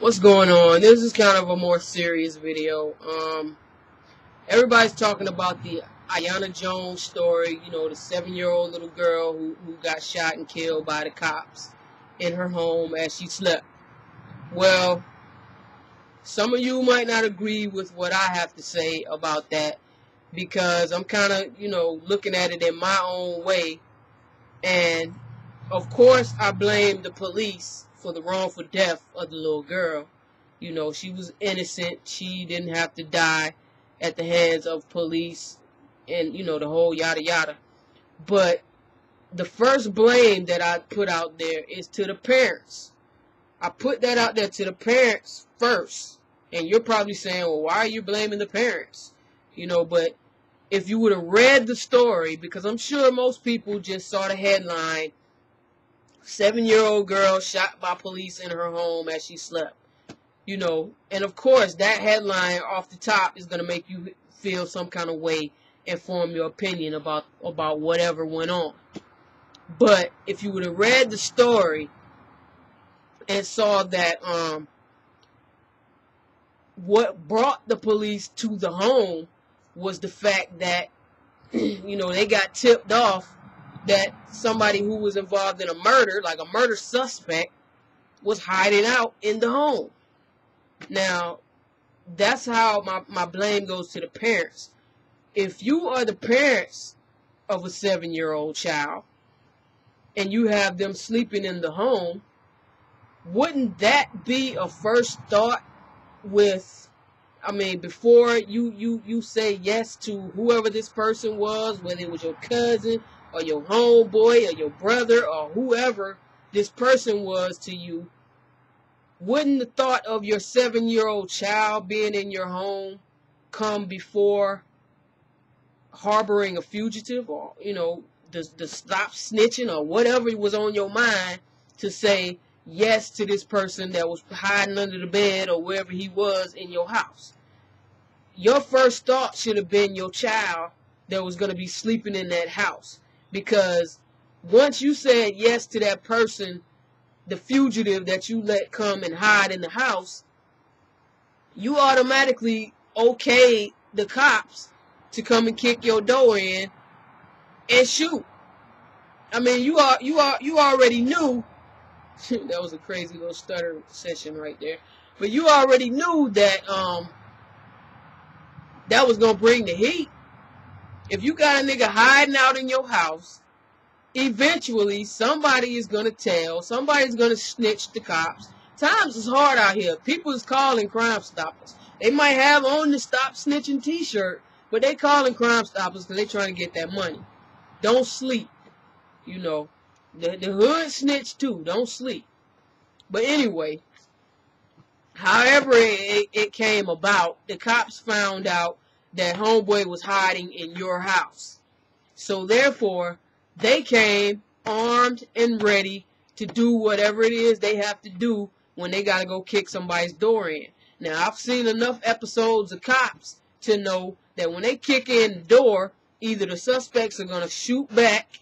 What's going on? This is kind of a more serious video. Everybody's talking about the Aiyana Jones story, the 7-year-old little girl who got shot and killed by the cops in her home as she slept. Well, some of you might not agree with what I have to say about that because I'm kind of, looking at it in my own way. And, of course, I blame the police for the wrongful death of the little girl. She was innocent. She didn't have to die at the hands of police and, the whole yada yada. But the first blame that I put out there is to the parents. I put that out there to the parents first. And you're probably saying, well, why are you blaming the parents? But if you would have read the story, because I'm sure most people just saw the headline, 7-year-old girl shot by police in her home as she slept. And of course, that headline off the top is going to make you feel some kind of way and form your opinion about whatever went on. But if you would have read the story and saw that what brought the police to the home was the fact that, they got tipped off that somebody who was involved in a murder, like a murder suspect, was hiding out in the home. Now, that's how my blame goes to the parents. If you are the parents of a 7-year-old child and you have them sleeping in the home, wouldn't that be a first thought before you say yes to whoever this person was, whether it was your cousin or your homeboy or your brother or whoever this person was to you, wouldn't the thought of your 7-year-old child being in your home come before harboring a fugitive or, the stop snitching or whatever was on your mind to say yes to this person that was hiding under the bed or wherever he was in your house? Your first thought should have been your child that was going to be sleeping in that house. Because once you said yes to that person, the fugitive that you let come and hide in the house, you automatically okayed the cops to come and kick your door in and shoot. You already knew. That was a crazy little stutter session right there. But you already knew that that was gonna bring the heat. If you got a nigga hiding out in your house, eventually somebody is gonna tell, somebody's gonna snitch the cops. Times is hard out here. People is calling Crime Stoppers. They might have on the Stop Snitching t-shirt, but they calling Crime Stoppers because they trying to get that money. Don't sleep. The hood snitch too. Don't sleep. But anyway, however it came about, the cops found out that homeboy was hiding in your house. So therefore, they came armed and ready to do whatever it is they have to do when they got to go kick somebody's door in. Now, I've seen enough episodes of cops to know that when they kick in the door, either the suspects are going to shoot back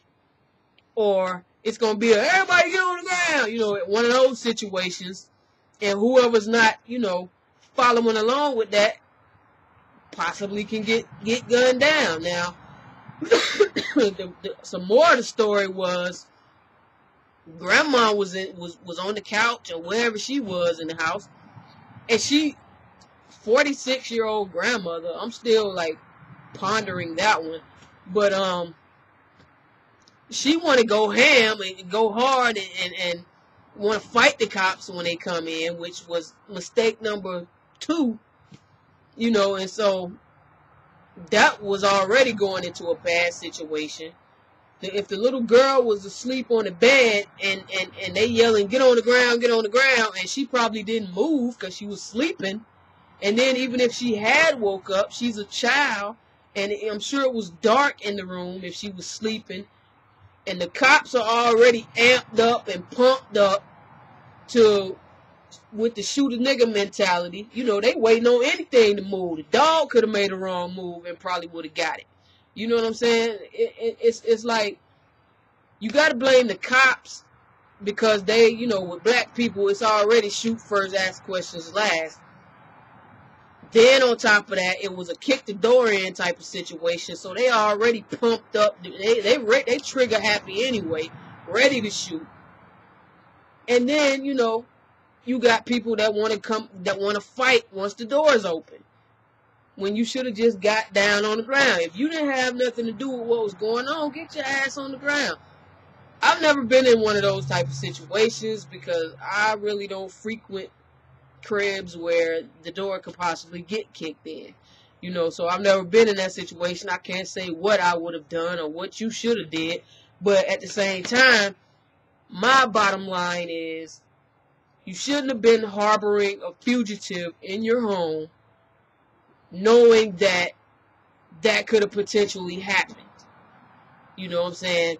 or it's going to be everybody get on the ground, one of those situations. And whoever's not, following along with that possibly can get gunned down. Now, some more of the story was grandma was on the couch or wherever she was in the house, and 46-year-old grandmother, I'm still like pondering that one, but she want to go ham and go hard and want to fight the cops when they come in, which was mistake number 2, and so that was already going into a bad situation. If the little girl was asleep on the bed and they yelling, get on the ground, and she probably didn't move because she was sleeping, and then even if she had woke up, she's a child, and I'm sure it was dark in the room if she was sleeping, and the cops are already amped up and pumped up with the shoot a nigga mentality. They waiting on anything to move. The dog could have made a wrong move and probably would have got it. You know what I'm saying? It's like you got to blame the cops because they, you know, with black people, it's already shoot first, ask questions last. Then on top of that, it was a kick the door in type of situation, so they already pumped up. They trigger happy anyway, ready to shoot. And then, you know, you got people that want to fight once the door is open, when you should have just got down on the ground. If you didn't have nothing to do with what was going on, get your ass on the ground. I've never been in one of those type of situations because I really don't frequent cribs where the door could possibly get kicked in. You know, so I've never been in that situation. I can't say what I would have done or what you should have did. But at the same time, my bottom line is you shouldn't have been harboring a fugitive in your home knowing that that could have potentially happened. You know what I'm saying?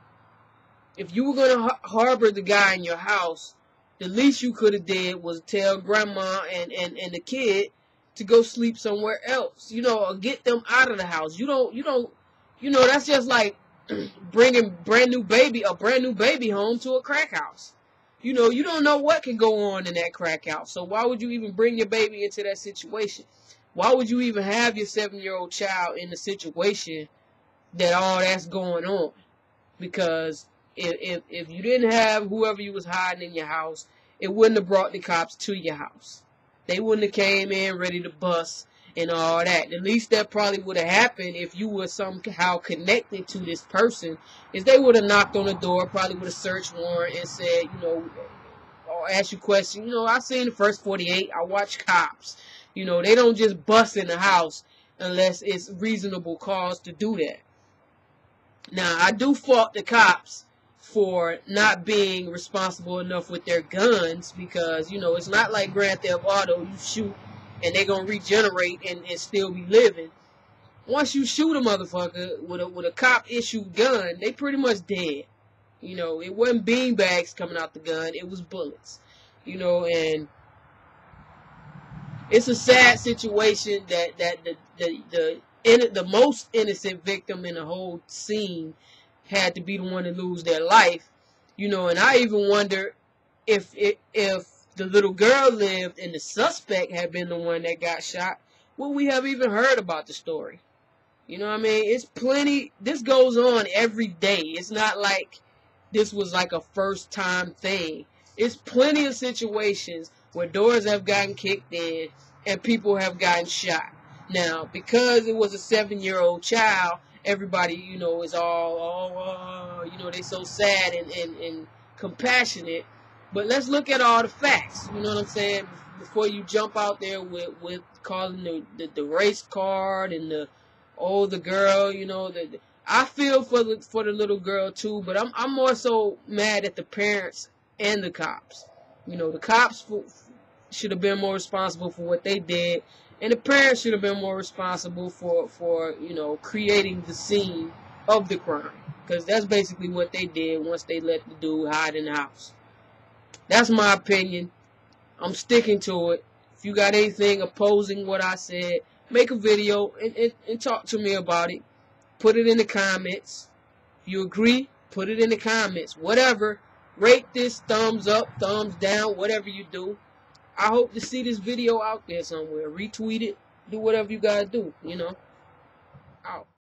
If you were going to harbor the guy in your house, the least you could have did was tell grandma and the kid to go sleep somewhere else. You know, or get them out of the house. You know, that's just like bringing a brand new baby home to a crack house. You know, you don't know what can go on in that crack house. So why would you even bring your baby into that situation? Why would you even have your 7-year-old child in the situation that all that's going on? Because if you didn't have whoever you was hiding in your house, it wouldn't have brought the cops to your house. They wouldn't have came in ready to bust and all that. The least that probably would have happened if you were somehow connected to this person is they would have knocked on the door, probably with a search warrant and said, you know, or ask you questions. You know, I seen the first 48. I watch Cops. You know, they don't just bust in the house unless it's reasonable cause to do that. Now, I do fault the cops for not being responsible enough with their guns because, you know, it's not like Grand Theft Auto. You shoot and they're going to regenerate and still be living. Once you shoot a motherfucker with a cop-issued gun, they pretty much dead. You know, it wasn't beanbags coming out the gun. It was bullets. You know, and it's a sad situation that the most innocent victim in the whole scene had to be the one to lose their life. You know, and I even wonder if the little girl lived and the suspect had been the one that got shot, would we have even heard about the story? You know what I mean? It's plenty. This goes on every day. It's not like this was like a first time thing. It's plenty of situations where doors have gotten kicked in and people have gotten shot. Now, because it was a 7-year-old child, everybody, you know, is all, you know, they so sad and compassionate. But let's look at all the facts. You know what I'm saying? Before you jump out there with calling the race card and the girl, you know, I feel for the little girl too, but I'm more so mad at the parents and the cops. You know, the cops should have been more responsible for what they did, and the parents should have been more responsible for you know, creating the scene of the crime, because that's basically what they did once they let the dude hide in the house. That's my opinion. I'm sticking to it. If you got anything opposing what I said, make a video and talk to me about it. Put it in the comments. If you agree, put it in the comments. Whatever. Rate this, thumbs up, thumbs down, whatever you do. I hope to see this video out there somewhere. Retweet it. Do whatever you gotta do, you know. Out.